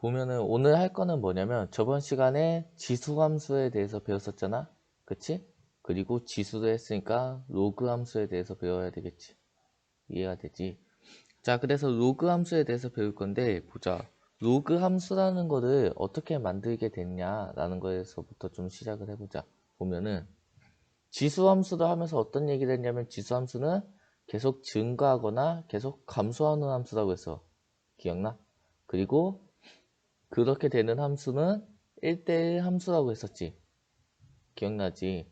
보면은 오늘 할 거는 뭐냐면 저번 시간에 지수 함수에 대해서 배웠었잖아. 그치? 그리고 지수도 했으니까 로그 함수에 대해서 배워야 되겠지. 이해가 되지? 자, 그래서 로그 함수에 대해서 배울 건데 보자. 로그 함수라는 거를 어떻게 만들게 됐냐라는 거에서부터 좀 시작을 해보자. 보면은 지수 함수를 하면서 어떤 얘기를 했냐면 지수 함수는 계속 증가하거나 계속 감소하는 함수라고 했어. 기억나? 그리고 그렇게 되는 함수는 1대1 함수라고 했었지. 기억나지?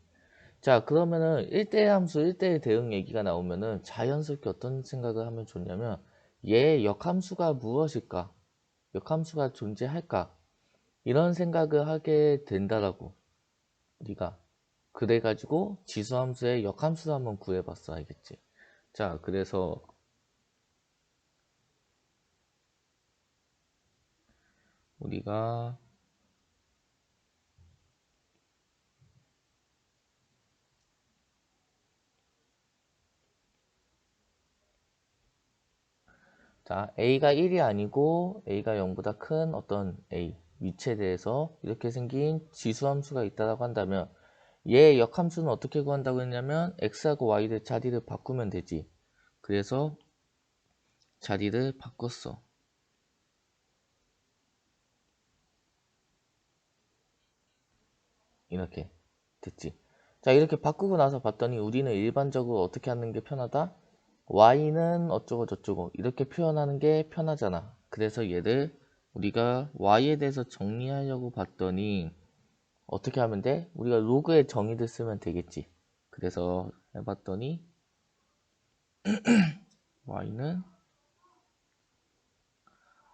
자, 그러면은 1대1 함수, 1대1 대응 얘기가 나오면은 자연스럽게 어떤 생각을 하면 좋냐면 얘의 역함수가 무엇일까? 역함수가 존재할까? 이런 생각을 하게 된다라고. 우리가. 그래가지고 지수함수의 역함수를 한번 구해봤어. 알겠지? 자, 그래서 우리가 자, a가 1이 아니고 a가 0보다 큰 어떤 a 위치에 대해서 이렇게 생긴 지수함수가 있다고 한다면 얘의 역함수는 어떻게 구한다고 했냐면 x하고 y의 자리를 바꾸면 되지. 그래서 자리를 바꿨어. 이렇게 됐지. 자, 이렇게 바꾸고 나서 봤더니 우리는 일반적으로 어떻게 하는 게 편하다? y는 어쩌고 저쩌고 이렇게 표현하는 게 편하잖아. 그래서 얘를 우리가 y에 대해서 정리하려고 봤더니 어떻게 하면 돼? 우리가 로그의 정의를 쓰면 되겠지. 그래서 해봤더니 y는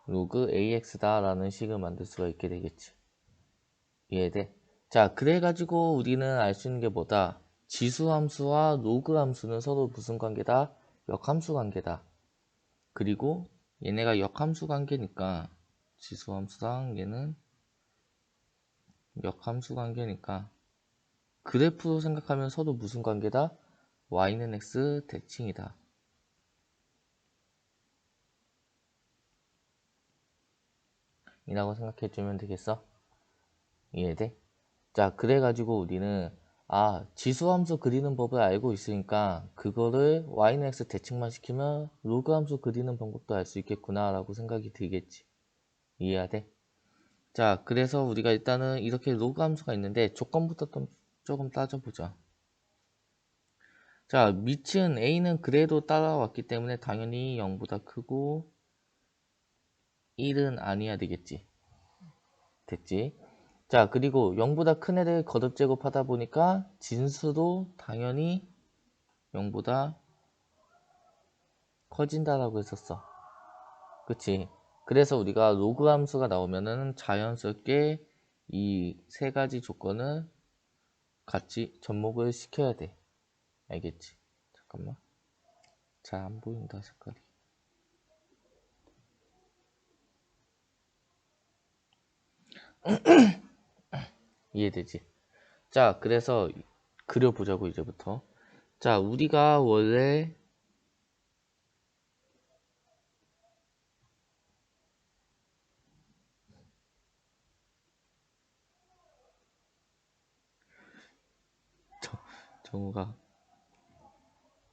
로그 ax다 라는 식을 만들 수가 있게 되겠지. 이해돼? 자, 그래가지고 우리는 알 수 있는 게 뭐다? 지수함수와 로그함수는 서로 무슨 관계다? 역함수 관계다. 그리고 얘네가 역함수 관계니까 지수함수랑 얘는 역함수 관계니까 그래프로 생각하면 서로 무슨 관계다? y는 x 대칭이다. 이라고 생각해주면 되겠어? 이해돼? 자, 그래가지고 우리는 지수함수 그리는 법을 알고 있으니까 그거를 y는 x 대칭만 시키면 로그 함수 그리는 방법도 알 수 있겠구나 라고 생각이 들겠지. 이해가 돼? 자, 그래서 우리가 일단은 이렇게 로그 함수가 있는데 조건부터 조금 따져보자. 자, 밑은 a는 그래도 따라왔기 때문에 당연히 0보다 크고 1은 아니어야 되겠지. 됐지? 자, 그리고 0보다 큰 애를 거듭 제곱하다 보니까 진수도 당연히 0보다 커진다라고 했었어. 그치? 그래서 우리가 로그 함수가 나오면은 자연스럽게 이 세 가지 조건을 같이 접목을 시켜야 돼. 알겠지? 잠깐만. 잘 안 보인다, 색깔이. 이해되지? 자, 그래서 그려보자고, 이제부터. 자, 우리가 원래 정우가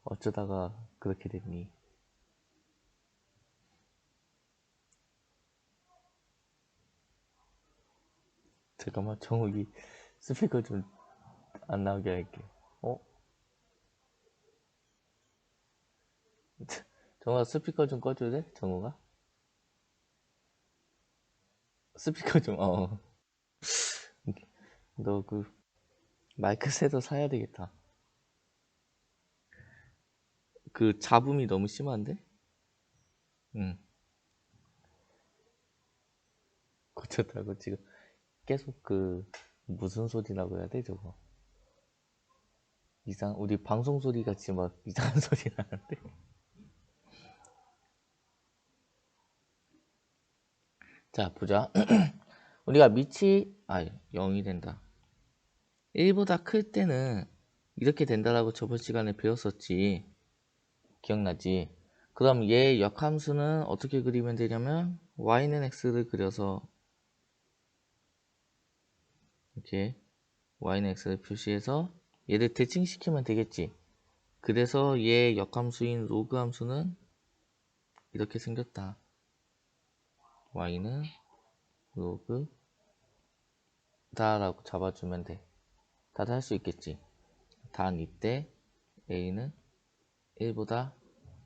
어쩌다가 그렇게 됐니? 잠깐만, 정욱이 스피커 좀 안 나오게 할게. 어? 정우가 스피커 좀 꺼줄래? 정우가? 스피커 좀, 너 그 마이크 셋도 사야 되겠다. 그 잡음이 너무 심한데? 응. 고쳤다고 지금 계속 그 무슨 소리라고 해야 돼 저거? 우리 방송 소리 같이 막 이상한 소리 나는데? 자, 보자. 우리가 밑이 0이 된다. 1보다 클 때는 이렇게 된다라고 저번 시간에 배웠었지. 기억나지? 그럼 얘 역함수는 어떻게 그리면 되냐면 y는 x를 그려서 이렇게 y는 x를 표시해서 얘를 대칭시키면 되겠지. 그래서 얘 역함수인 로그 함수는 이렇게 생겼다. y는 로그 다라고 잡아주면 돼. 다들 할 수 있겠지. 단 이때 a는 1보다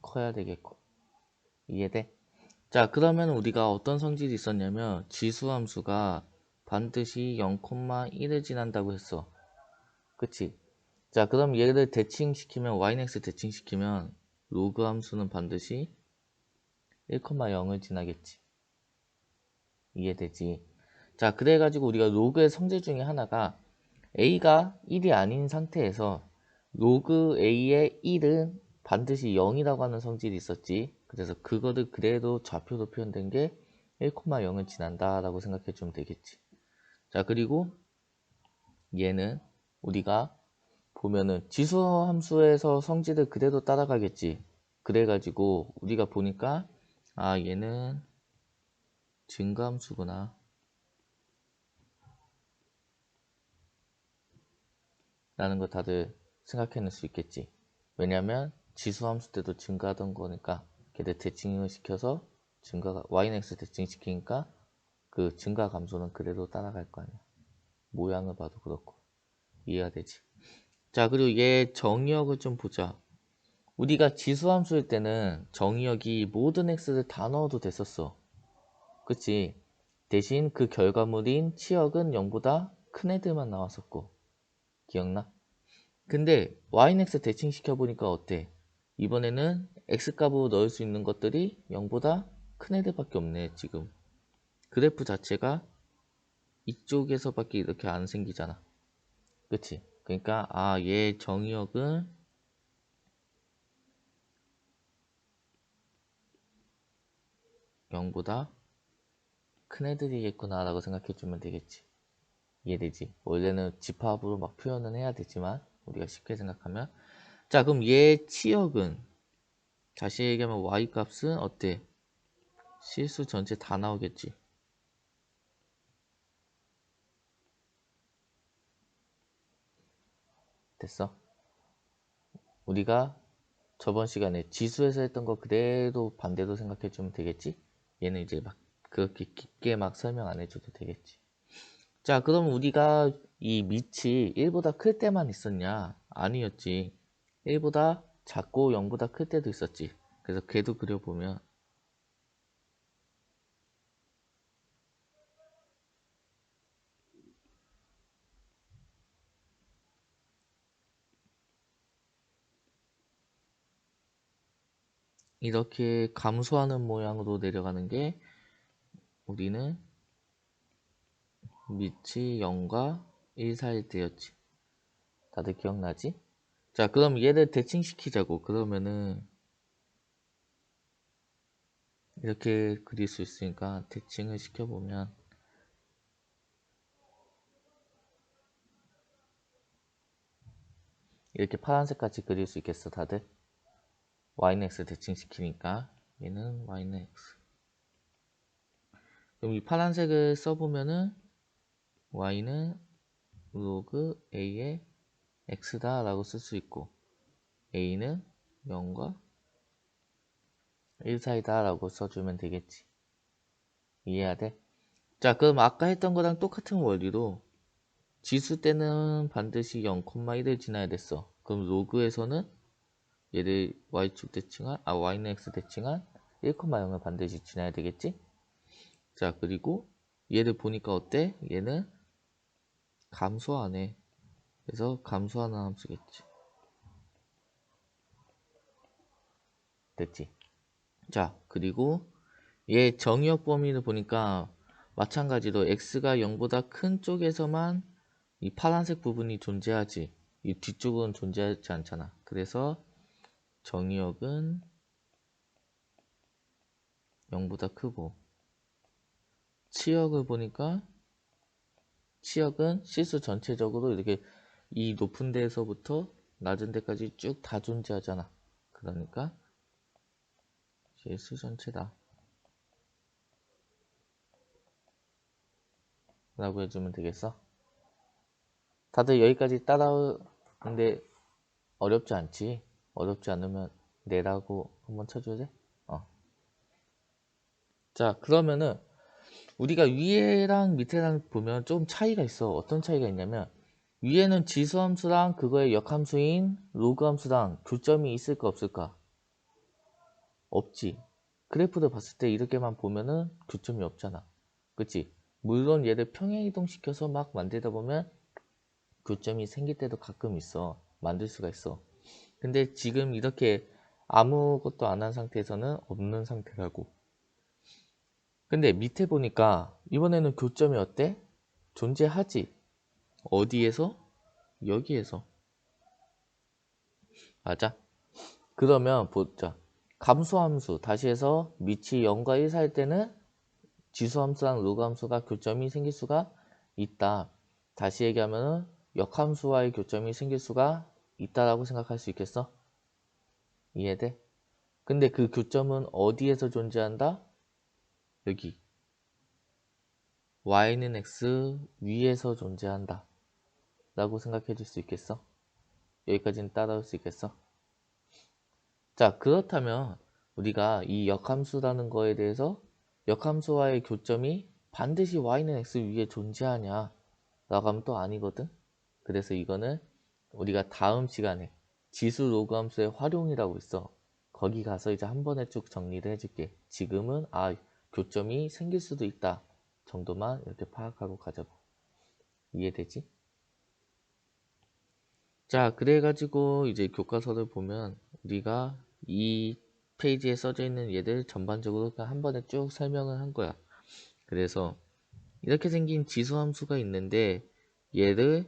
커야 되겠고. 이해돼? 자, 그러면 우리가 어떤 성질이 있었냐면 지수함수가 반드시 0,1을 지난다고 했어. 그치? 자, 그럼 얘를 대칭시키면 yx 대칭시키면 로그 함수는 반드시 1,0을 지나겠지. 이해되지? 자, 그래가지고 우리가 로그의 성질 중에 하나가 a가 1이 아닌 상태에서 로그 a의 1은 반드시 0이라고 하는 성질이 있었지. 그래서 그거를 그대로 좌표로 표현된 게 1,0을 지난다 라고 생각해 주면 되겠지. 자, 그리고 얘는 우리가 보면은 지수 함수에서 성질을 그대로 따라가겠지. 그래가지고 우리가 보니까 아, 얘는 증가함수구나 라는 거 다들 생각해낼 수 있겠지. 왜냐면 지수함수 때도 증가하던 거니까 걔를 대칭을 시켜서 증가가 yx 대칭시키니까 그 증가 감소는 그대로 따라갈 거 아니야. 모양을 봐도 그렇고 이해가 되지. 자, 그리고 얘 정의역을 좀 보자. 우리가 지수함수일 때는 정의역이 모든 x를 다 넣어도 됐었어. 그치? 대신 그 결과물인 치역은 0보다 큰 애들만 나왔었고 기억나? 근데 yx 대칭시켜보니까 어때? 이번에는 x값으로 넣을 수 있는 것들이 0보다 큰 애들밖에 없네. 지금 그래프 자체가 이쪽에서밖에 이렇게 안 생기잖아. 그치? 그러니까 아, 얘 정의역은 0보다 큰 애들이겠구나 라고 생각해주면 되겠지. 이해되지? 원래는 집합으로 막 표현은 해야 되지만 우리가 쉽게 생각하면 자, 그럼 얘 치역은 다시 얘기하면 y값은 어때? 실수 전체 다 나오겠지. 됐어? 우리가 저번 시간에 지수에서 했던 거 그대로 반대로 생각해주면 되겠지? 얘는 이제 막 그렇게 깊게 막 설명 안 해줘도 되겠지. 자, 그럼 우리가 이 밑이 1보다 클 때만 있었냐? 아니었지. 1보다 작고 0보다 클 때도 있었지. 그래서 걔도 그려보면 이렇게 감소하는 모양으로 내려가는 게 우리는 밑이 0과 1 사이일 때였지. 다들 기억나지? 자, 그럼 얘를 대칭시키자고. 그러면은 이렇게 그릴 수 있으니까 대칭을 시켜보면 이렇게 파란색 같이 그릴 수 있겠어, 다들? y는 x 대칭시키니까 얘는 y는 x. 그럼 이 파란색을 써보면은 y는 로그 a의 x다 라고 쓸 수 있고 a는 0과 1 사이다 라고 써주면 되겠지. 이해해야 돼? 자, 그럼 아까 했던 거랑 똑같은 원리로 지수 때는 반드시 0,1을 지나야 됐어. 그럼 로그에서는 얘를 y축 대칭한 y는 x 대칭한 1,0을 반드시 지나야 되겠지? 자, 그리고 얘를 보니까 어때? 얘는 감소하네. 그래서 감소하는 함수겠지. 됐지? 자, 그리고 얘 정의역 범위를 보니까 마찬가지로 x가 0보다 큰 쪽에서만 이 파란색 부분이 존재하지. 이 뒤쪽은 존재하지 않잖아. 그래서 정의역은 0보다 크고 치역을 보니까 치역은 실수 전체적으로 이렇게 이 높은 데에서부터 낮은 데까지 쭉 다 존재하잖아. 그러니까 실수 전체다 라고 해주면 되겠어. 다들 여기까지 따라오는데 어렵지 않지? 어렵지 않으면 내라고 한번 쳐줘야 돼? 자, 그러면은 우리가 위에랑 밑에랑 보면 좀 차이가 있어. 어떤 차이가 있냐면 위에는 지수함수랑 그거의 역함수인 로그함수랑 교점이 있을까 없을까? 없지. 그래프를 봤을 때 이렇게만 보면은 교점이 없잖아. 그치? 물론 얘를 평행이동시켜서 막 만들다 보면 교점이 생길 때도 가끔 있어. 만들 수가 있어. 근데 지금 이렇게 아무것도 안 한 상태에서는 없는 상태라고. 근데 밑에 보니까 이번에는 교점이 어때? 존재하지. 어디에서? 여기에서. 맞아. 그러면 보자. 감소함수 다시 해서 밑이 0과 1 사이일 때는 지수함수랑 로그함수가 교점이 생길 수가 있다. 다시 얘기하면 역함수와의 교점이 생길 수가 있다라고 생각할 수 있겠어? 이해돼? 근데 그 교점은 어디에서 존재한다? 여기. y는 x 위에서 존재한다. 라고 생각해 줄 수 있겠어? 여기까지는 따라올 수 있겠어? 자, 그렇다면 우리가 이 역함수라는 거에 대해서 역함수와의 교점이 반드시 y는 x 위에 존재하냐? 라고 하면 또 아니거든? 그래서 이거는 우리가 다음 시간에 지수 로그 함수의 활용이라고 있어. 거기 가서 이제 한 번에 쭉 정리를 해줄게. 지금은 교점이 생길 수도 있다 정도만 이렇게 파악하고 가자고. 이해되지? 자, 그래가지고 이제 교과서를 보면 우리가 이 페이지에 써져 있는 얘들 전반적으로 그냥 한 번에 쭉 설명을 한 거야. 그래서 이렇게 생긴 지수함수가 있는데 얘를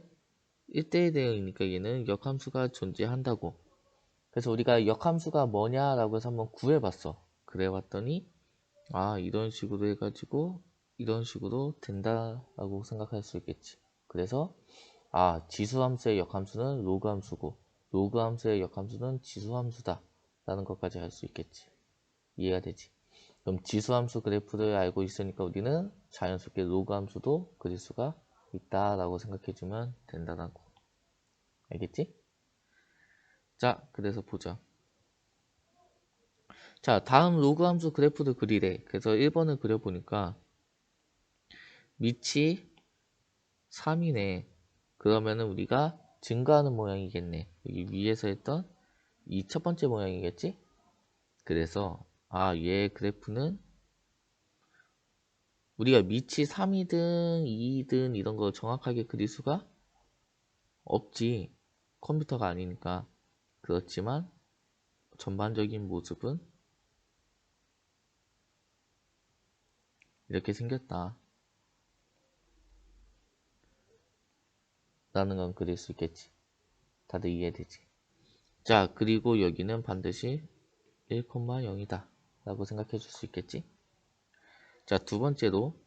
1대1 대응이니까 얘는 역함수가 존재한다고. 그래서 우리가 역함수가 뭐냐라고 해서 한번 구해봤어. 그래봤더니 이런 식으로 해가지고 이런 식으로 된다라고 생각할 수 있겠지. 그래서 지수함수의 역함수는 로그함수고 로그함수의 역함수는 지수함수다 라는 것까지 알 수 있겠지. 이해가 되지? 그럼 지수함수 그래프를 알고 있으니까 우리는 자연스럽게 로그함수도 그릴 수가 있다라고 생각해주면 된다라고. 알겠지? 자, 그래서 보자. 자, 다음 로그함수 그래프를 그리래. 그래서 1번을 그려보니까 밑이 3이네. 그러면은 우리가 증가하는 모양이겠네. 여기 위에서 했던 이 첫 번째 모양이겠지? 그래서 얘 그래프는 우리가 밑이 3이든 2이든 이런 거 정확하게 그릴 수가 없지. 컴퓨터가 아니니까. 그렇지만 전반적인 모습은 이렇게 생겼다 라는 건 그릴 수 있겠지. 다들 이해되지? 자, 그리고 여기는 반드시 1,0이다 라고 생각해 줄 수 있겠지? 자, 두 번째로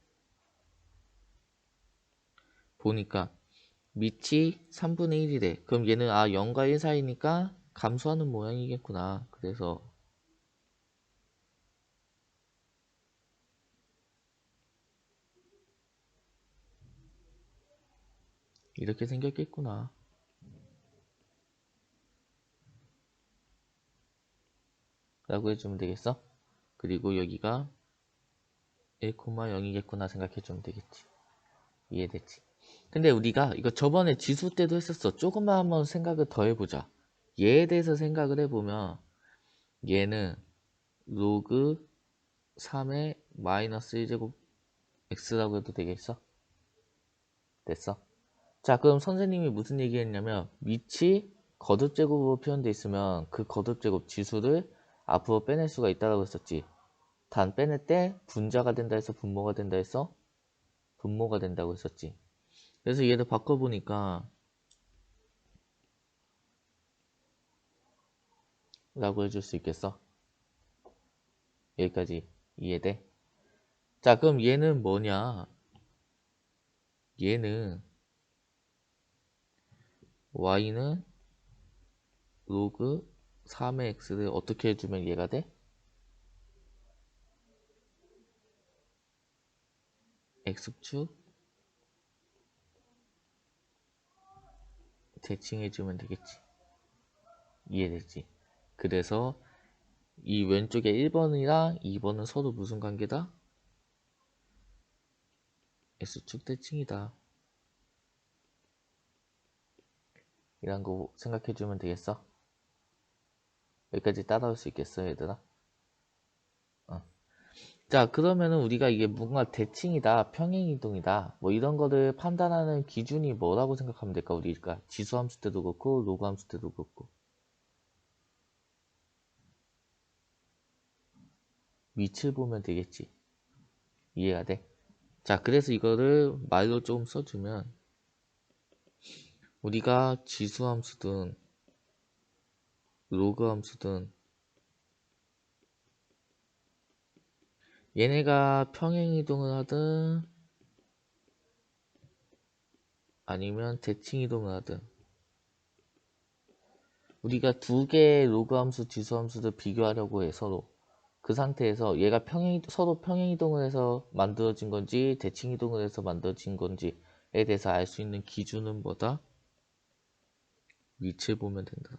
보니까 밑이 3분의 1이래. 그럼 얘는 0과 1 사이니까 감소하는 모양이겠구나. 그래서 이렇게 생겼겠구나 라고 해주면 되겠어. 그리고 여기가 1,0이겠구나 생각해주면 되겠지. 이해됐지? 근데 우리가 이거 저번에 지수 때도 했었어. 조금만 한번 생각을 더 해보자. 얘에 대해서 생각을 해보면 얘는 로그 3의 마이너스 1제곱 x라고 해도 되겠어? 됐어? 자, 그럼 선생님이 무슨 얘기 했냐면 밑이 거듭제곱으로 표현되어 있으면 그 거듭제곱 지수를 앞으로 빼낼 수가 있다고 했었지. 단 빼낼 때 분자가 된다 해서 분모가 된다 해서 분모가 된다고 했었지. 그래서 얘를 바꿔보니까 라고 해줄 수 있겠어? 여기까지 이해돼? 자, 그럼 얘는 뭐냐? 얘는 y는 로그 3의 x를 어떻게 해주면 얘가 돼? x축 대칭해주면 되겠지. 이해되지? 그래서 이 왼쪽에 1번이랑 2번은 서로 무슨 관계다? X축 대칭이다. 이런 거 생각해주면 되겠어? 여기까지 따라올 수 있겠어, 얘들아? 자, 그러면은 우리가 이게 뭔가 대칭이다, 평행이동이다, 뭐 이런 거를 판단하는 기준이 뭐라고 생각하면 될까, 우리가? 지수함수 때도 그렇고, 로그함수 때도 그렇고. 위치를 보면 되겠지. 이해가 돼? 자, 그래서 이거를 말로 좀 써주면, 우리가 지수함수든, 로그함수든, 얘네가 평행이동을 하든, 아니면 대칭이동을 하든, 우리가 두 개의 로그함수, 지수함수를 비교하려고 해, 서로. 그 상태에서 얘가 서로 평행이동을 해서 만들어진 건지 대칭이동을 해서 만들어진 건지에 대해서 알 수 있는 기준은 뭐다? 밑을 보면 된다.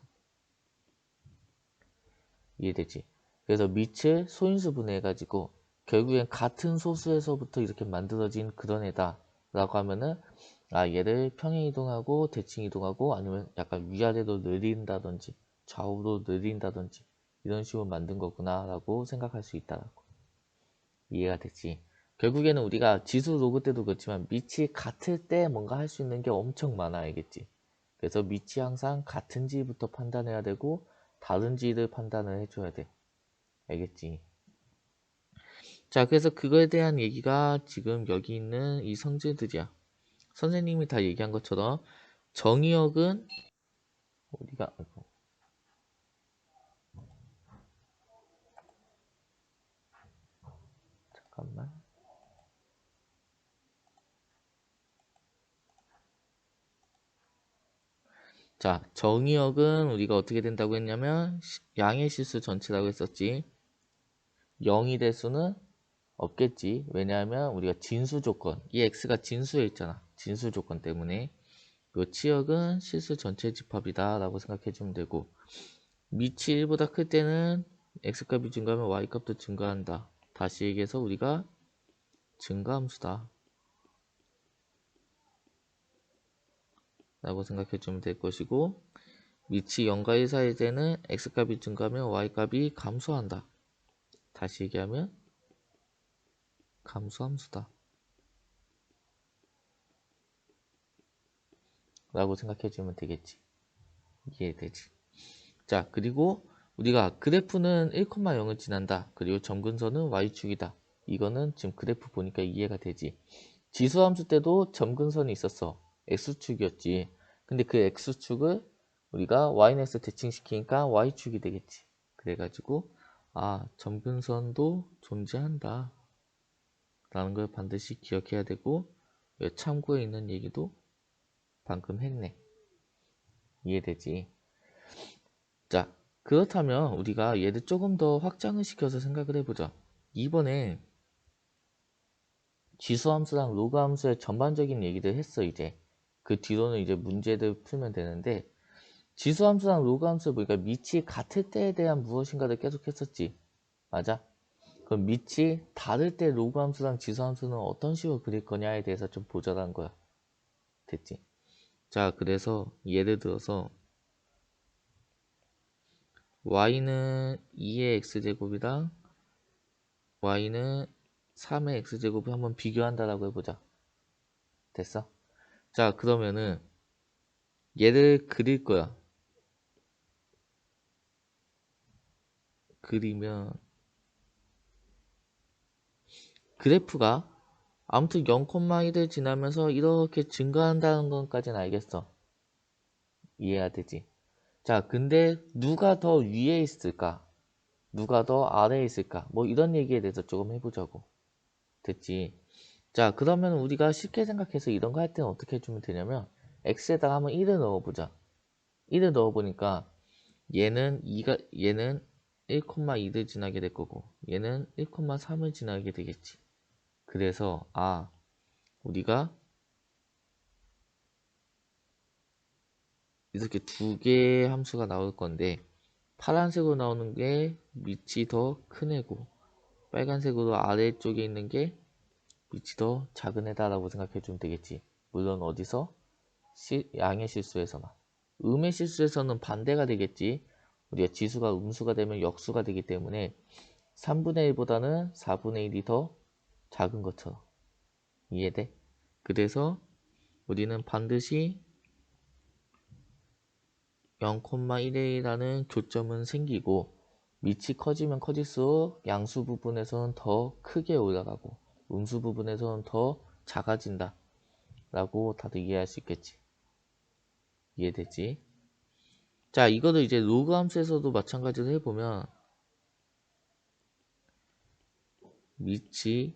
이해되지? 그래서 밑을 소인수 분해해가지고 결국엔 같은 소수에서부터 이렇게 만들어진 그런 애다 라고 하면은 아 얘를 평행이동하고 대칭이동하고 아니면 약간 위아래로 늘린다든지 좌우로 늘린다든지 이런 식으로 만든 거구나 라고 생각할 수 있다라고. 이해가 됐지? 결국에는 우리가 지수 로그 때도 그렇지만 밑이 같을 때 뭔가 할 수 있는 게 엄청 많아, 알겠지? 그래서 밑이 항상 같은지부터 판단해야 되고 다른지를 판단을 해줘야 돼. 알겠지? 자, 그래서 그거에 대한 얘기가 지금 여기 있는 이 성질들이야. 선생님이 다 얘기한 것처럼 정의역은 우리가 잠깐만. 자, 정의역은 우리가 어떻게 된다고 했냐면 양의 실수 전체라고 했었지. 0이 될 수는 없겠지. 왜냐하면 우리가 진수 조건, 이 x가 진수에 있잖아. 진수 조건 때문에 이 치역은 실수 전체 집합이다 라고 생각해 주면 되고 밑이 1보다 클 때는 x값이 증가하면 y값도 증가한다. 다시 얘기해서 우리가 증가함수다 라고 생각해 주면 될 것이고 밑이 0과 1 사이 때는 x값이 증가하면 y값이 감소한다. 다시 얘기하면 감소함수다 라고 생각해 주면 되겠지. 이해되지? 자, 그리고 우리가 그래프는 1,0을 지난다. 그리고 점근선은 y축이다. 이거는 지금 그래프 보니까 이해가 되지. 지수함수 때도 점근선이 있었어. x축이었지. 근데 그 x축을 우리가 yx 대칭시키니까 y축이 되겠지. 그래가지고 아, 점근선도 존재한다. 라는 걸 반드시 기억해야 되고 참고에 있는 얘기도 방금 했네. 이해되지? 자, 그렇다면 우리가 얘를 조금 더 확장을 시켜서 생각을 해보자. 이번에 지수함수랑 로그함수의 전반적인 얘기를 했어, 이제. 그 뒤로는 이제 문제를 풀면 되는데, 지수함수랑 로그함수 보니까 밑이 같을 때에 대한 무엇인가를 계속 했었지. 맞아? 그럼 밑이 다를 때 로그함수랑 지수함수는 어떤 식으로 그릴 거냐에 대해서 좀 보자라는 거야. 됐지? 자, 그래서 예를 들어서 y는 2의 x제곱이랑 y는 3의 x제곱을 한번 비교한다라고 해보자. 됐어? 자, 그러면은 얘를 그릴 거야. 그리면 그래프가 아무튼 0,1을 지나면서 이렇게 증가한다는 것까지는 알겠어. 이해가 되지? 자, 근데 누가 더 위에 있을까? 누가 더 아래에 있을까? 뭐 이런 얘기에 대해서 조금 해보자고. 됐지? 자, 그러면 우리가 쉽게 생각해서 이런 거 할 때는 어떻게 해주면 되냐면 x에다가 한번 1을 넣어보자. 1을 넣어보니까 얘는 1,2를 지나게 될 거고 얘는 1,3을 지나게 되겠지. 그래서 우리가 이렇게 두 개의 함수가 나올 건데 파란색으로 나오는 게 밑이 더 큰 애고 빨간색으로 아래쪽에 있는 게 밑이 더 작은 애다라고 생각해 주면 되겠지. 물론 어디서? 양의 실수에서만. 음의 실수에서는 반대가 되겠지. 우리가 지수가 음수가 되면 역수가 되기 때문에 3분의 1보다는 4분의 1이 더 작은 것처럼. 이해돼? 그래서 우리는 반드시 0,1이라는 교점은 생기고 밑이 커지면 커질수록 양수 부분에서는 더 크게 올라가고 음수 부분에서는 더 작아진다 라고 다들 이해할 수 있겠지. 이해되지? 자, 이거를 이제 로그 함수에서도 마찬가지로 해보면 밑이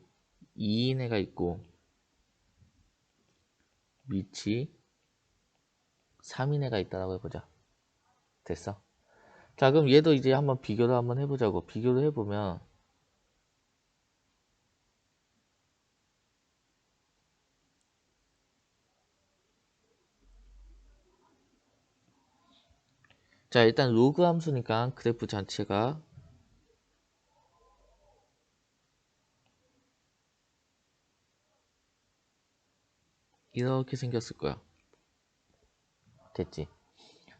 2인 애가 있고 밑이 3인 애가 있다라고 해보자. 됐어? 자, 그럼 얘도 이제 한번 비교를 한번 해보자고. 비교를 해보면 자, 일단 로그 함수니까 그래프 자체가 이렇게 생겼을 거야. 됐지?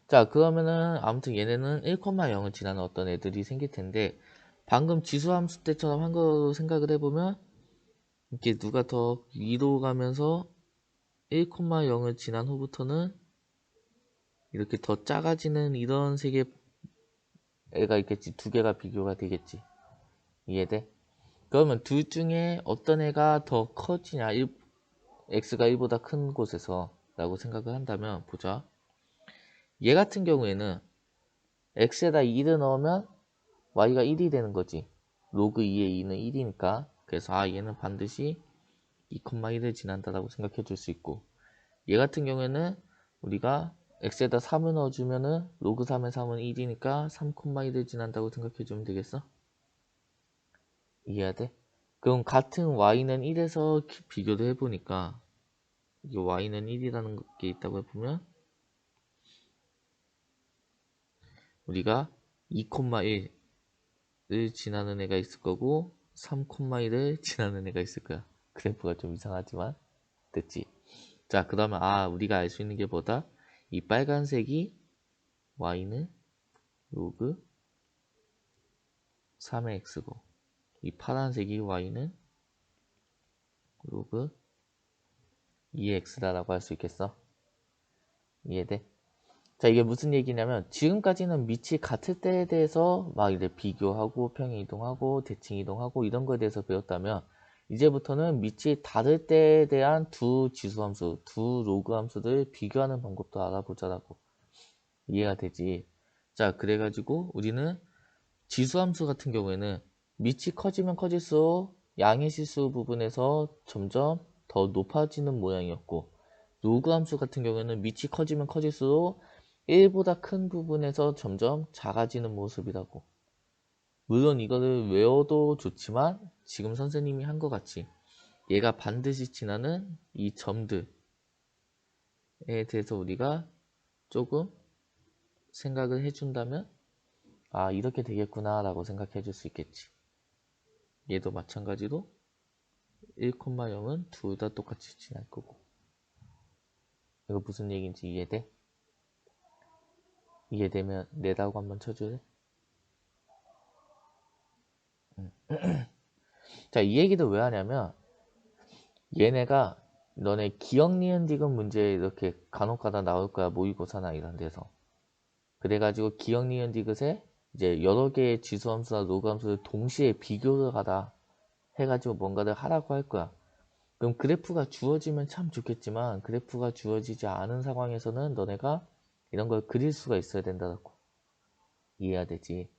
자, 그러면은 아무튼 얘네는 1,0을 지나는 어떤 애들이 생길 텐데 방금 지수 함수 때처럼 한 거로 생각을 해보면 이렇게 누가 더 위로 가면서 1,0을 지난 후부터는 이렇게 더 작아지는 이런 색의 애가 있겠지. 두 개가 비교가 되겠지. 이해돼? 그러면 둘 중에 어떤 애가 더 커지냐, x가 1보다 큰 곳에서 라고 생각을 한다면 보자. 얘 같은 경우에는 x에다 2를 넣으면 y가 1이 되는 거지. 로그 2의 2는 1이니까. 그래서 얘는 반드시 2,1을 지난다라고 생각해 줄 수 있고, 얘 같은 경우에는 우리가 x에다 3을 넣어주면은 로그 3의 3은 1이니까 3,1을 지난다고 생각해 주면 되겠어? 이해돼? 그럼 같은 y는 1에서 비교를 해보니까 이 y는 1이라는 게 있다고 해보면 우리가 2,1을 지나는 애가 있을 거고 3,1을 지나는 애가 있을 거야. 그래프가 좀 이상하지만 됐지? 자, 그러면 우리가 알 수 있는 게 뭐다? 이 빨간색이 y는 로그 3의 x고 이 파란색이 y는 로그 2의 x다라고 할 수 있겠어? 이해돼? 자, 이게 무슨 얘기냐면 지금까지는 밑이 같을 때에 대해서 막 이제 비교하고 평행 이동하고 대칭 이동하고 이런 거에 대해서 배웠다면 이제부터는 밑이 다를 때에 대한 두 지수함수, 두 로그 함수들 비교하는 방법도 알아보자라고. 이해가 되지? 자, 그래가지고 우리는 지수함수 같은 경우에는 밑이 커지면 커질수록 양의 실수 부분에서 점점 더 높아지는 모양이었고 로그 함수 같은 경우에는 밑이 커지면 커질수록 1보다 큰 부분에서 점점 작아지는 모습이라고. 물론 이거를 외워도 좋지만 지금 선생님이 한 것 같이 얘가 반드시 지나는 이 점들에 대해서 우리가 조금 생각을 해준다면 이렇게 되겠구나 라고 생각해 줄 수 있겠지. 얘도 마찬가지로 1,0은 둘 다 똑같이 지날 거고. 이거 무슨 얘기인지 이해돼? 이해되면 네다고 한번 쳐줄래? 자, 이 얘기도 왜 하냐면 얘네가 너네 기억 니은 디귿 문제 이렇게 간혹가다 나올 거야. 모의고사나 이런 데서. 그래가지고 기억 니은 디귿에 이제 여러 개의 지수함수나 로그함수를 동시에 비교를 하다 해가지고 뭔가를 하라고 할 거야. 그럼 그래프가 주어지면 참 좋겠지만 그래프가 주어지지 않은 상황에서는 너네가 이런 걸 그릴 수가 있어야 된다고 이해해야 되지.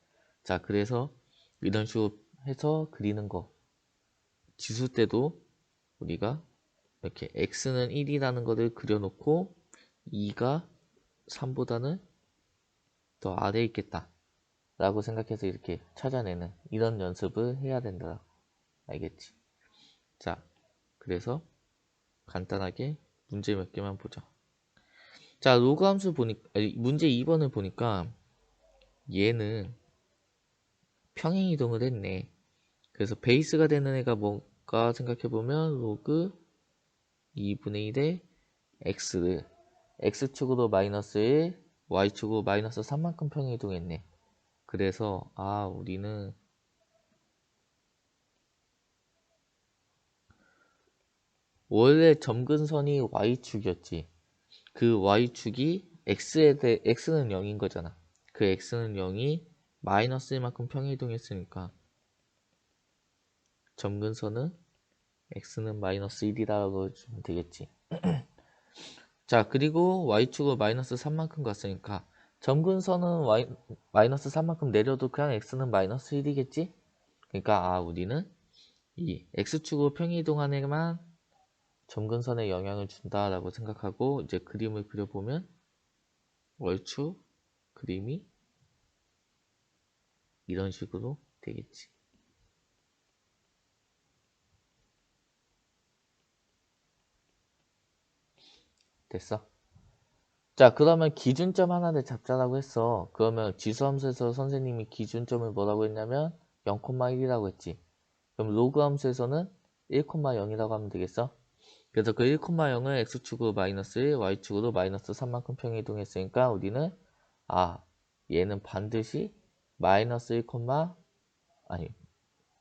자, 그래서 이런 식으로 해서 그리는 거 지수 때도 우리가 이렇게 x는 1이라는 것을 그려놓고 2가 3보다는 더 아래에 있겠다 라고 생각해서 이렇게 찾아내는 이런 연습을 해야 된다. 알겠지? 자, 그래서 간단하게 문제 몇 개만 보자. 자, 로그 함수 보니까, 문제 2번을 보니까 얘는 평행 이동을 했네. 그래서 베이스가 되는 애가 뭔가 생각해보면 로그 2분의 1의 x를 x축으로 마이너스 1, y축으로 마이너스 3만큼 평행 이동했네. 그래서 우리는 원래 점근선이 y축이었지. 그 y축이 x는 0인 거잖아. 그 x는 0이 마이너스 1만큼 평행 이동했으니까 점근선은 x는 마이너스 1이라고 주면 되겠지. 자, 그리고 y축으로 마이너스 3만큼 갔으니까 점근선은 마이너스 3만큼 내려도 그냥 x는 마이너스 1이겠지? 그러니까 우리는 이 x축으로 평행 이동한 애만 점근선에 영향을 준다라고 생각하고 이제 그림을 그려보면 월축 그림이 이런 식으로 되겠지. 됐어? 자, 그러면 기준점 하나를 잡자라고 했어. 그러면 지수함수에서 선생님이 기준점을 뭐라고 했냐면 0,1이라고 했지. 그럼 로그 함수에서는 1,0이라고 하면 되겠어? 그래서 그 1,0을 x축으로 마이너스 1, y축으로 마이너스 3만큼 평행 이동했으니까 우리는 얘는 반드시 마이너스 1, 아니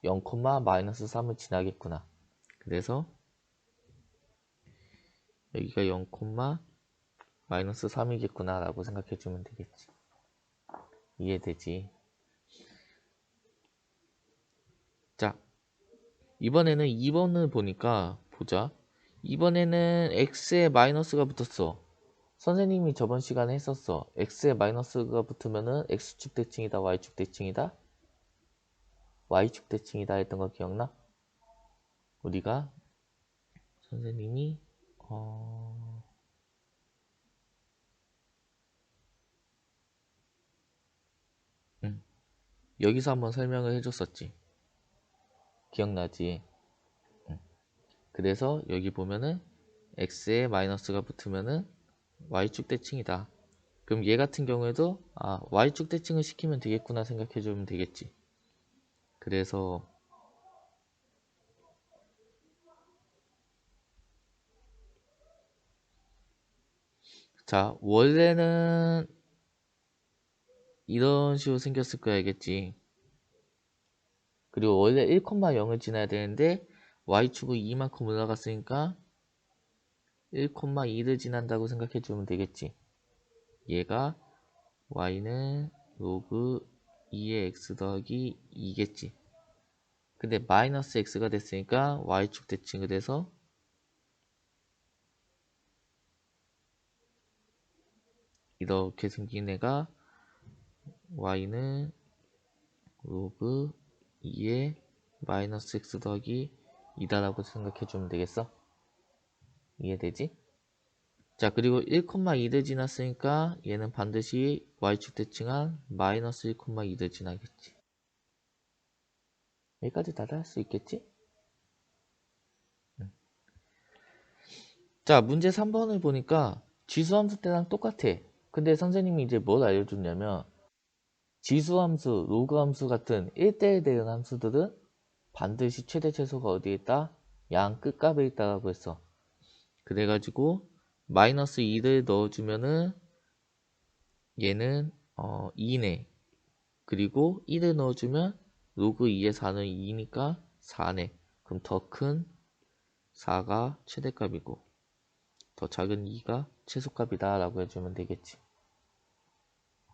0, 마이너스 3을 지나겠구나. 그래서 여기가 0, 마이너스 3이겠구나 라고 생각해주면 되겠지. 이해되지? 자, 이번에는 2번을 보니까 보자. 이번에는 x에 마이너스가 붙었어. 선생님이 저번 시간에 했었어. x에 마이너스가 붙으면은 x축 대칭이다, y축 대칭이다? y축 대칭이다 했던 거 기억나? 우리가 선생님이 여기서 한번 설명을 해줬었지. 기억나지? 그래서 여기 보면은 x에 마이너스가 붙으면은 y축 대칭이다. 그럼 얘 같은 경우에도 y축 대칭을 시키면 되겠구나 생각해주면 되겠지. 그래서 자, 원래는 이런 식으로 생겼을 거야, 알겠지? 그리고 원래 1,0을 지나야 되는데 y축은 2만큼 올라갔으니까 1,2를 지난다고 생각해주면 되겠지. 얘가 y는 로그 2의 x 더하기 2겠지. 근데 마이너스 x가 됐으니까 y축 대칭이 돼서 이렇게 생긴 애가 y는 로그 2의 마이너스 x 더하기 2다라고 생각해주면 되겠어? 이해되지? 자, 그리고 1,2를 지났으니까 얘는 반드시 y축 대칭한 마이너스 1,2를 지나겠지. 여기까지 다 할 수 있겠지? 자, 문제 3번을 보니까 지수함수 때랑 똑같아. 근데 선생님이 이제 뭘 알려줬냐면 지수함수, 로그함수 같은 1대1 대응 함수들은 반드시 최대 최소가 어디에 있다? 양 끝값에 있다라고 했어. 그래가지고 마이너스 2를 넣어주면은 얘는 2네. 그리고 1을 넣어주면 로그 2의 4는 2니까 4네. 그럼 더 큰 4가 최대값이고 더 작은 2가 최소값이다 라고 해주면 되겠지.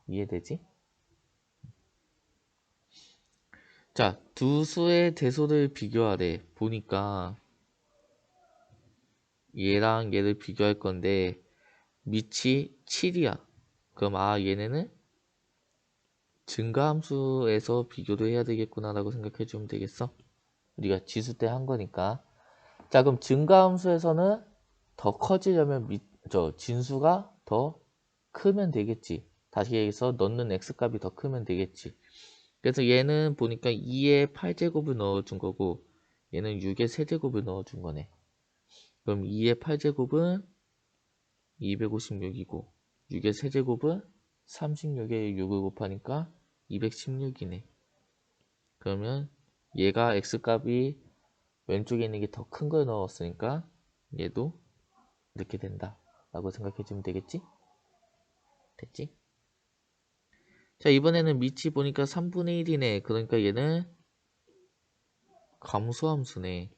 이해되지? 자, 두 수의 대소를 비교하래. 보니까 얘랑 얘를 비교할 건데 밑이 7이야. 그럼 얘네는 증가함수에서 비교를 해야 되겠구나 라고 생각해 주면 되겠어. 우리가 지수 때 한 거니까. 자, 그럼 증가함수에서는 더 커지려면 진수가 더 크면 되겠지. 다시 얘기해서 넣는 x값이 더 크면 되겠지. 그래서 얘는 보니까 2의 8제곱을 넣어준 거고 얘는 6의 세제곱을 넣어준 거네. 그럼 2의 8제곱은 256이고 6의 세제곱은 36에 6을 곱하니까 216이네. 그러면 얘가 x값이 왼쪽에 있는 게 더 큰 걸 넣었으니까 얘도 이렇게 된다 라고 생각해주면 되겠지? 됐지? 자, 이번에는 밑이 보니까 3분의 1이네. 그러니까 얘는 감소함수네.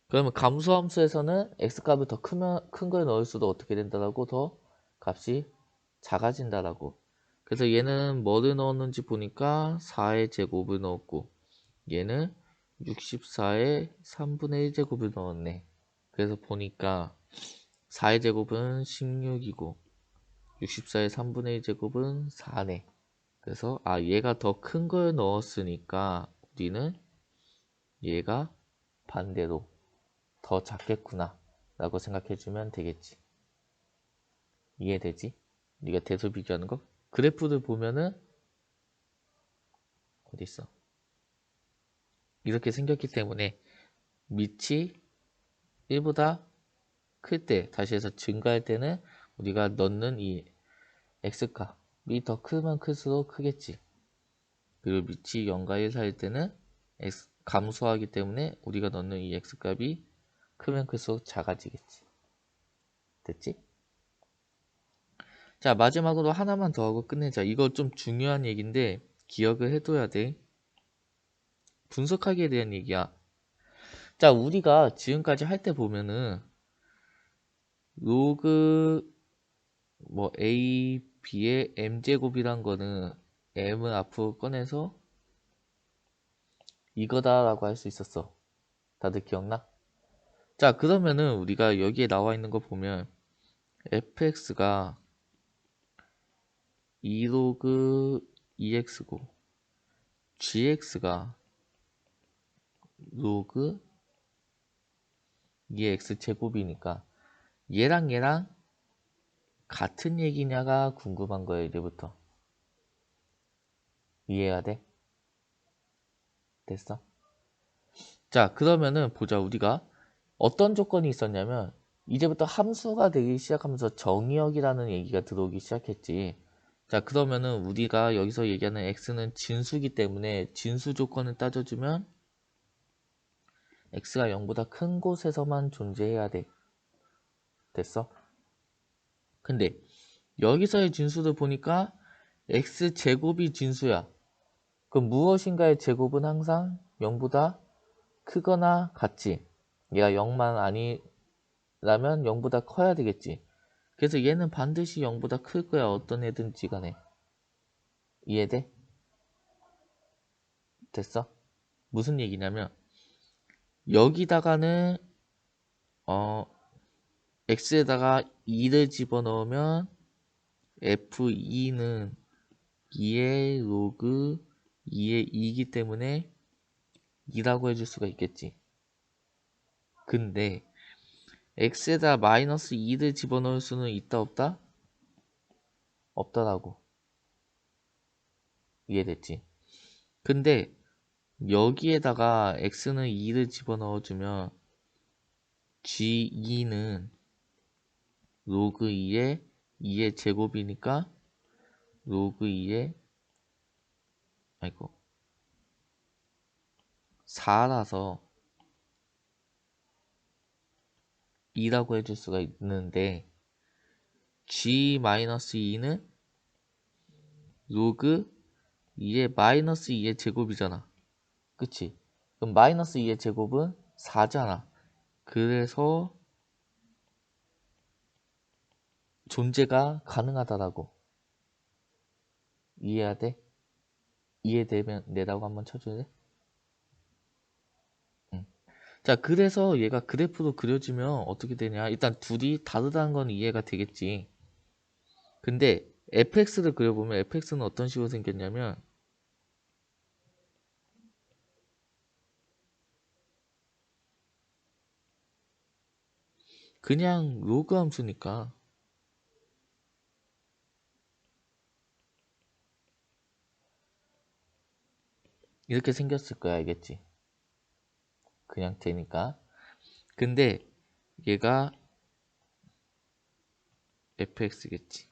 그러면 감소함수에서는 x값을 더 큰 걸 넣을 수도 어떻게 된다라고? 더 값이 작아진다라고. 그래서 얘는 뭐를 넣었는지 보니까 4의 제곱을 넣었고 얘는 64의 3분의 1제곱을 넣었네. 그래서 보니까 4의 제곱은 16이고 64의 3분의 1제곱은 4네. 그래서 얘가 더 큰 걸 넣었으니까 우리는 얘가 반대로 더 작겠구나 라고 생각해주면 되겠지. 이해되지? 네가 대소 비교하는 거? 그래프를 보면은 어딨어? 이렇게 생겼기 때문에 밑이 1보다 클 때, 다시 해서 증가할 때는 우리가 넣는 이 x값이 더 크면 클수록 크겠지. 그리고 밑이 0과 1 사이일 때는 감소하기 때문에 우리가 넣는 이 x값이 크면 클수록 작아지겠지. 됐지? 자, 마지막으로 하나만 더 하고 끝내자. 이거 좀 중요한 얘기인데 기억을 해둬야 돼. 분석하기에 대한 얘기야. 자, 우리가 지금까지 할 때 보면은 로그 A, B의 m제곱이란 거는 m을 앞으로 꺼내서 이거다라고 할 수 있었어. 다들 기억나? 자, 그러면은 우리가 여기에 나와 있는 거 보면 fx가 2로그 2x고 gx가 로그 2x 제곱이니까 얘랑 같은 얘기냐가 궁금한 거예요. 이제부터 이해해야 돼? 됐어? 자, 그러면은 보자. 우리가 어떤 조건이 있었냐면 이제부터 함수가 되기 시작하면서 정의역이라는 얘기가 들어오기 시작했지. 자, 그러면은 우리가 여기서 얘기하는 x는 진수기 때문에 진수 조건을 따져주면 x가 0보다 큰 곳에서만 존재해야 돼. 됐어? 근데 여기서의 진수를 보니까 x제곱이 진수야. 그럼 무엇인가의 제곱은 항상 0보다 크거나 같지. 얘가 0만 아니라면 0보다 커야 되겠지. 그래서 얘는 반드시 0보다 클 거야. 어떤 애든지 간에. 이해돼? 됐어? 무슨 얘기냐면 여기다가는 x에다가 2를 집어넣으면 f2는 2의 로그 2의 2이기 때문에 2라고 해줄 수가 있겠지. 근데 x에다 마이너스 2를 집어넣을 수는 있다 없다? 없다라고. 이해됐지? 근데 여기에다가 x는 2를 집어넣어주면 g2는 로그 2의 제곱이니까 로그 2의 4라서 2라고 해줄 수가 있는데 g-2는 로그 2의 마이너스 2의 제곱이잖아. 그치? 그럼 마이너스 2의 제곱은 4잖아. 그래서 존재가 가능하다라고. 이해해야 돼? 이해되면 내라고 한번 쳐줄래? 응. 자, 그래서 얘가 그래프로 그려지면 어떻게 되냐? 일단 둘이 다르다는 건 이해가 되겠지. 근데 fx를 그려보면 fx는 어떤 식으로 생겼냐면 그냥 로그 함수니까 이렇게 생겼을 거야. 알겠지? 그냥 되니까. 근데 얘가 fx겠지.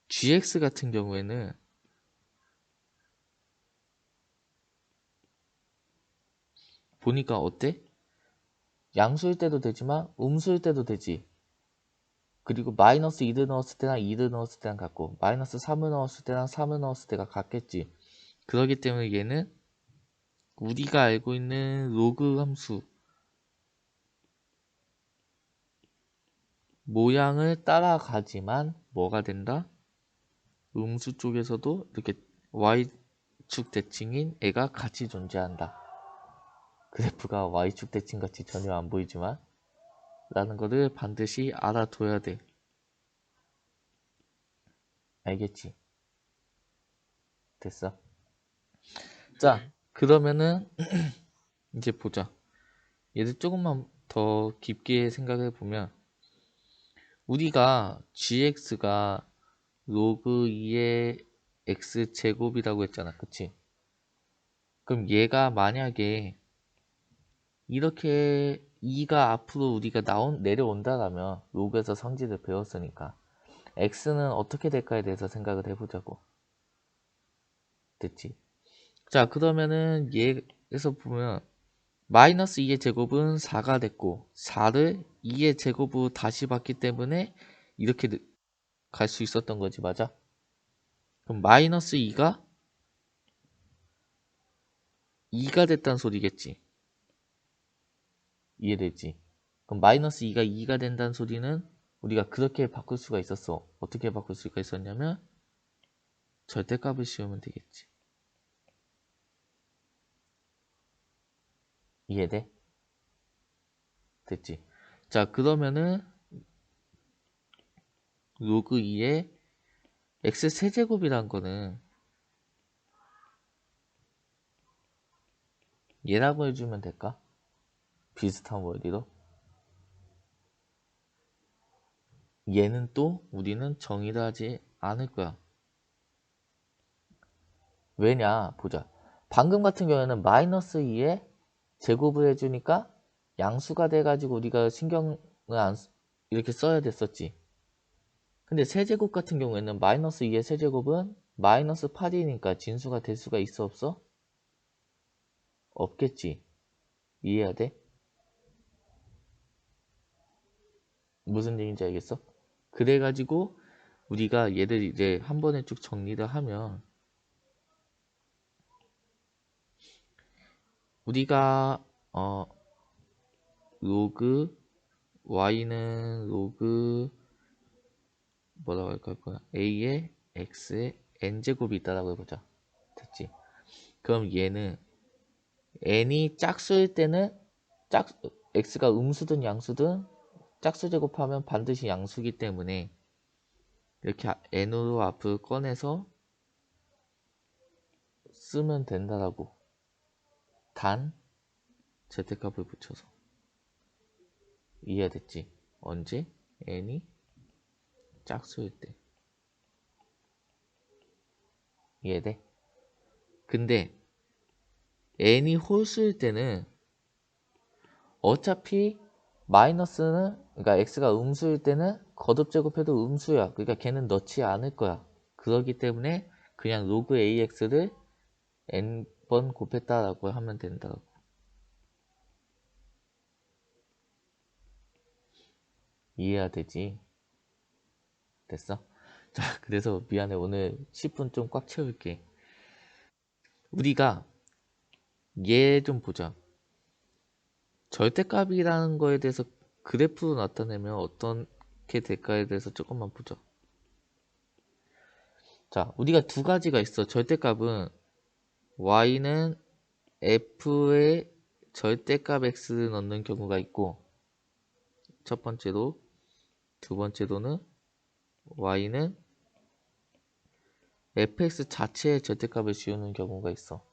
gx 같은 경우에는 보니까 어때? 양수일 때도 되지만 음수일 때도 되지. 그리고 마이너스 2를 넣었을 때랑 2를 넣었을 때랑 같고 마이너스 3을 넣었을 때랑 3을 넣었을 때가 같겠지. 그렇기 때문에 얘는 우리가 알고 있는 로그 함수 모양을 따라가지만 뭐가 된다? 음수 쪽에서도 이렇게 y축 대칭인 애가 같이 존재한다. 그래프가 y축 대칭 같이 전혀 안 보이지만 라는 거를 반드시 알아둬야 돼. 알겠지? 됐어? 자, 그러면은 이제 보자. 얘를 조금만 더 깊게 생각해 보면 우리가 gx가 로그 2의 x제곱이라고 했잖아. 그치? 그럼 얘가 만약에 이렇게 2가 앞으로 우리가 내려온다라면 로그에서 성질을 배웠으니까 x는 어떻게 될까에 대해서 생각을 해보자고. 됐지? 자, 그러면은 얘에서 보면 마이너스 2의 제곱은 4가 됐고 4를 2의 제곱으로 다시 봤기 때문에 이렇게 갈 수 있었던 거지. 맞아? 그럼 마이너스 2가 2가 됐다는 소리겠지. 이해되지? 그럼 마이너스 2가 2가 된다는 소리는 우리가 그렇게 바꿀 수가 있었어. 어떻게 바꿀 수가 있었냐면 절대값을 씌우면 되겠지. 이해돼? 됐지? 자, 그러면은 로그 2의 x 세제곱이란 거는 얘라고 해주면 될까? 비슷한 원리로. 얘는 또 우리는 정의를 하지 않을 거야. 왜냐? 보자. 방금 같은 경우에는 마이너스 2에 제곱을 해주니까 양수가 돼가지고 우리가 신경을 이렇게 써야 됐었지. 근데 세제곱 같은 경우에는 마이너스 2의 세제곱은 마이너스 8이니까 진수가 될 수가 있어 없어? 없겠지. 이해해야 돼? 무슨 얘기인지 알겠어? 그래가지고 우리가 얘를 이제 한 번에 쭉 정리를 하면 우리가 로그 y는 로그 뭐라고 할까 거야? a의 x의 n제곱이 있다라고 해보자. 됐지? 그럼 얘는 n이 짝수일 때는 x가 음수든 양수든 짝수 제곱하면 반드시 양수기 때문에 이렇게 n으로 앞을 꺼내서 쓰면 된다라고. 단 절대값을 붙여서. 이해됐지? 언제? n이 짝수일 때. 이해돼? 근데 n이 홀수일 때는 어차피 마이너스는 그러니까 x가 음수일 때는 거듭 제곱해도 음수야. 그러니까 걔는 넣지 않을 거야. 그렇기 때문에 그냥 로그 ax를 n번 곱했다라고 하면 된다고. 이해가 되지? 됐어? 자, 그래서 미안해. 오늘 10분 좀 꽉 채울게. 우리가 얘 좀 보자. 절대값이라는 거에 대해서 그래프로 나타내면 어떻게 될까에 대해서 조금만 보자. 자, 우리가 두 가지가 있어. 절대값은 y는 f의 절대값 x를 넣는 경우가 있고 첫 번째로 두 번째로는 y는 fx 자체의 절대값을 씌우는 경우가 있어.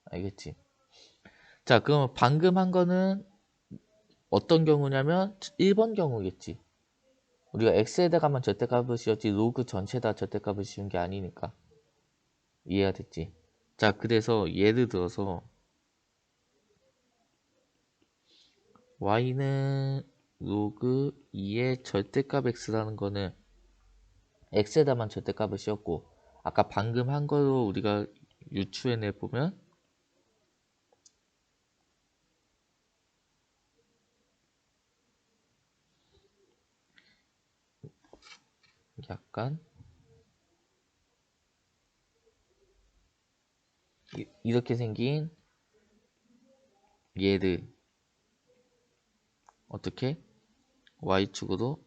알겠지? 자, 그럼 방금 한 거는 어떤 경우냐면 1번 경우겠지. 우리가 x에다가만 절대값을 씌웠지 로그 전체에다 절대값을 씌운 게 아니니까. 이해가 됐지? 자, 그래서 예를 들어서 y는 로그 2의 절대값 x라는 거는 x에다만 절대값을 씌웠고, 아까 방금 한 거로 우리가 유추해내 보면 약간 이렇게 생긴 얘를 어떻게 y축으로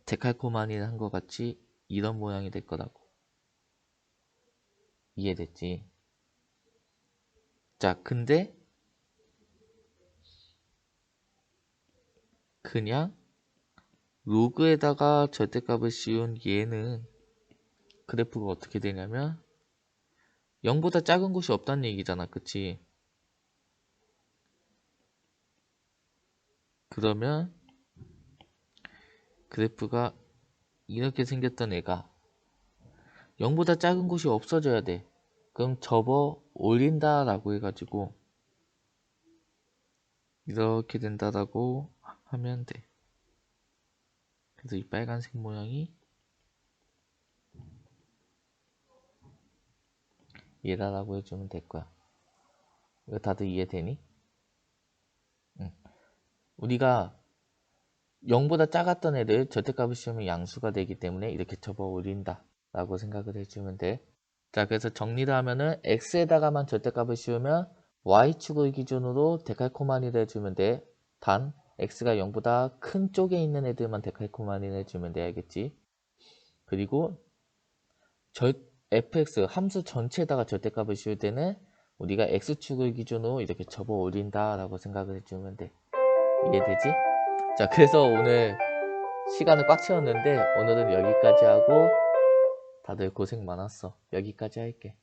데칼코마니를 한 것 같이 이런 모양이 될 거라고. 이해됐지? 자, 근데 그냥 로그에다가 절대값을 씌운 얘는 그래프가 어떻게 되냐면 0보다 작은 곳이 없다는 얘기잖아. 그치? 그러면 그래프가 이렇게 생겼던 애가 0보다 작은 곳이 없어져야 돼. 그럼 접어 올린다 라고 해가지고 이렇게 된다라고 하면 돼. 그래서 이 빨간색 모양이 얘다라고 해주면 될 거야. 이거 다들 이해되니? 응. 우리가 0보다 작았던 애를 절대값을 씌우면 양수가 되기 때문에 이렇게 접어 올린다 라고 생각을 해주면 돼. 자, 그래서 정리를 하면은 x에다가만 절대값을 씌우면 y축을 기준으로 데칼코마니를 해주면 돼. 단 x가 0보다 큰 쪽에 있는 애들만 데칼코마니를 해주면 돼. 알겠지? 그리고 fx 함수 전체에다가 절대값을 씌울 때는 우리가 x축을 기준으로 이렇게 접어 올린다 라고 생각을 해주면 돼. 이해되지? 자, 그래서 오늘 시간을 꽉 채웠는데 오늘은 여기까지 하고 다들 고생 많았어. 여기까지 할게.